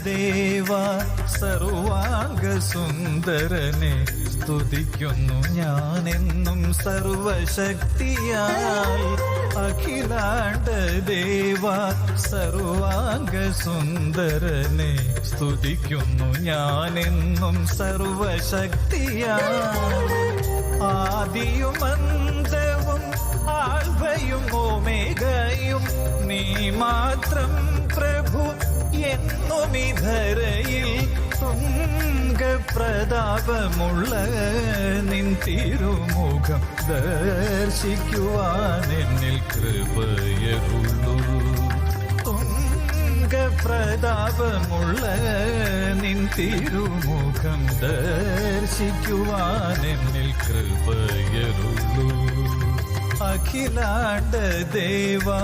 ദേവാ സർവാംഗ സുന്ദരനെ സ്തുതിക്കുന്നു ഞാനെന്നും സർവശക്തിയാൽ. അഖിലാണ്ട ദേവാ സർവാംഗ സുന്ദരനെ സ്തുതിക്കുന്നു ഞാനെന്നും സർവശക്തിയാൽ. ആദിയും അന്തവും ആൽഫയും ഓമേഗയും നീ മാത്രം പ്രഭു എന്നുമിധരയിൽ. തുംഗപ്രതാപമുള്ള നിൻ തിരുമുഖം ദർശിക്കുവാൻ എന്നിൽ കൃപയരുള്ളൂ. തുംഗപ്രതാപമുള്ള നിൻ തിരുമുഖം ദർശിക്കുവാൻ എന്നിൽ കൃപയരുള്ളൂ. അഖിലാണ്ട ദേവാ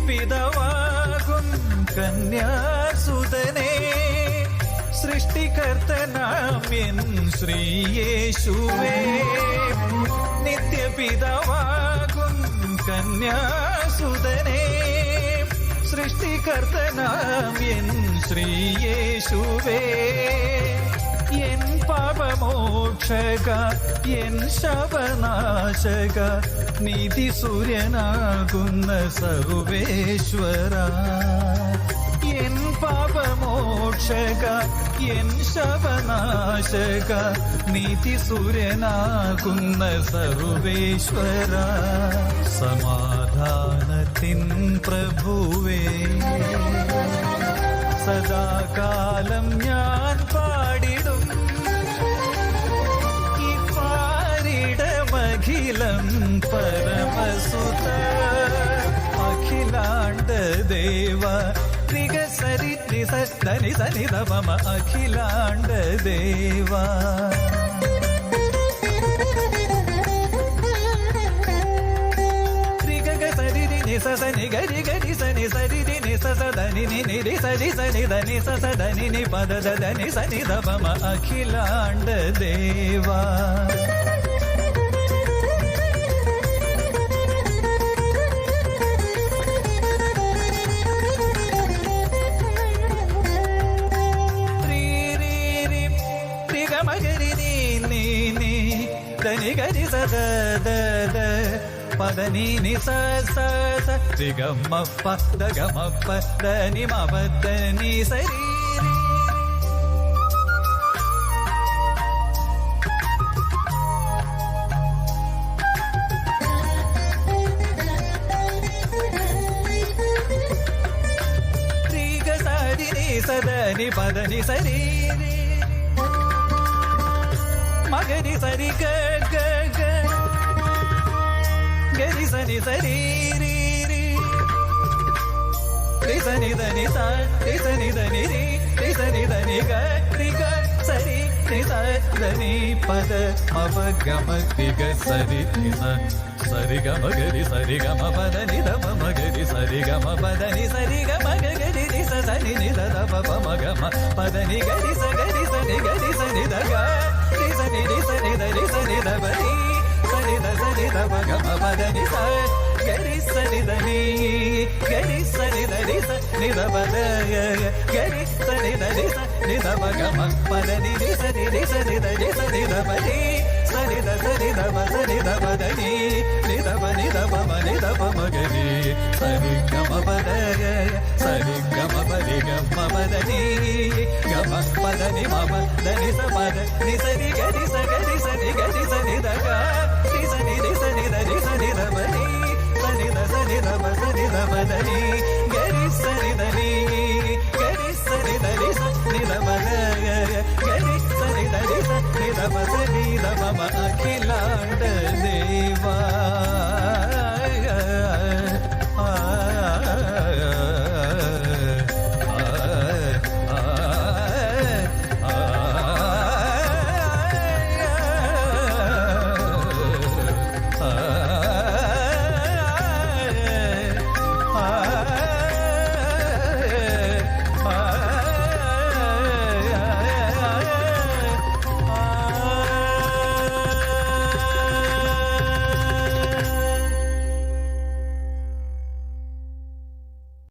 പിതാവാകും കന്യാസുതനേ സൃഷ്ടികർത്തനാം എൻ ശ്രീയേശുവേ. നിത്യപിതാവാകും കന്യാസുതനേ സൃഷ്ടികർത്തനാം എൻ ശ്രീയേശുവേ. എൻ പാപമോക്ഷക എൻ ശവനാശക നീതി സൂര്യനാകുന്ന സർവേശ്വര. എൻ പാപമോക്ഷക എൻ ശവനാശക നീതി സൂര്യനാകുന്ന സർവേശ്വര. സമാധാനത്തിൻ പ്രഭുവേ സദാകാലം ഞാൻ പാടിടും ഈ പാരിടമഖിലം പരമസുത. അഖിലാണ്ട ദേവ രിഗസരി നിസനി സനി നമ അഖിലാണ്ട ദേവ. సని గరి గరి సని సరి ని సదని ని ని సరి సని దని సదని ని పద దని సని దమ అఖిలాండ దేవా. గరి ని ని ని దని గరి సద ద ద పదని ని స స స రిగమప్ప దగమప్ప దని మవదని సరి. రిగ సరి ని సదని పదని సరి మగరి సరి గ గ గ గరి సని సరి రి రి రి సని దని స రి సని దని రి రి సని దని గ రి గ సరి ನಿ ಸ ದ ನಿ ಪದ ಮವ ಗಮ ರಿಗ ಸರಿ ನಿ ಸ ಸರಿ ಗ ಮ ಗರಿ ಸರಿ ಗ ಮ ಪದ ನಿ ದ ಮ ಮ ಗರಿ ಸರಿ ಗ ಮ ಪದ ನಿ ಸರಿ ಗ ಮ ಗ ಗರಿ ನಿ ಸ ಸ ನಿ ನಿ ದ ದ ಪ ಪ ಮ ಗ ಮ ಪದ ನಿ ಗರಿ ಸ ನಿ ಗರಿ ಸ ನಿ ದ ಗ ನಿ ಸ ನಿ ನಿ ಸ ನಿ ದ ನಿ ಸ ನಿ ದ ಬ ನಿ ಸ ನಿ ದ ಮ ಗ ಮ ಪದ ನಿ ಸ ಗರಿ ಸ ನಿ ದ ನಿ ಗರಿ ಸ ನಿ ದ ನಿ ಸ ನಿ ದ ಪ ದ ಗರಿ ಸ ನಿ ದ ನಿ ಸ ನಿ ದ ಮ ಗ ಮ ಪದ ನಿ ನಿ ಸ ನಿ ನಿ ಸ ನಿ ದ ನಿ ಸ ನಿ ದ ಬ ನಿ ಸ ನಿ ದ ಮ ಸ ನಿ ದ ಮ ದ ನಿ ನಿ ದ ಮ ನಿ ದ ಪ ಮ ನಿ ದ ಪ ಮ ಗ ರಿ ಸ ನಿ ಗ ಮ ಪ ದ ಸ ನಿ ಗ ಮ ಪ ನಿ ಗ ಮ ಪ ದ ನಿ ಗ ಮ ಪ ದ ನಿ ಮ ಮ ದ ನಿ ಸ ಪ ದ ನಿ ಸ ನಿ ಗ ರಿ ಸ ಗ ರಿ ಸ ನಿ ಗ ರಿ ಸ ನಿ ದ ಗ ನಿ ಸ ನಿ ನಿ ಸ ನಿ ದ ನಿ ಸ ನಿ ದ ಮ ನಿ ಸ ನಿ ದ ಮ ಸ ನಿ ದ ಪ ದ ನಿ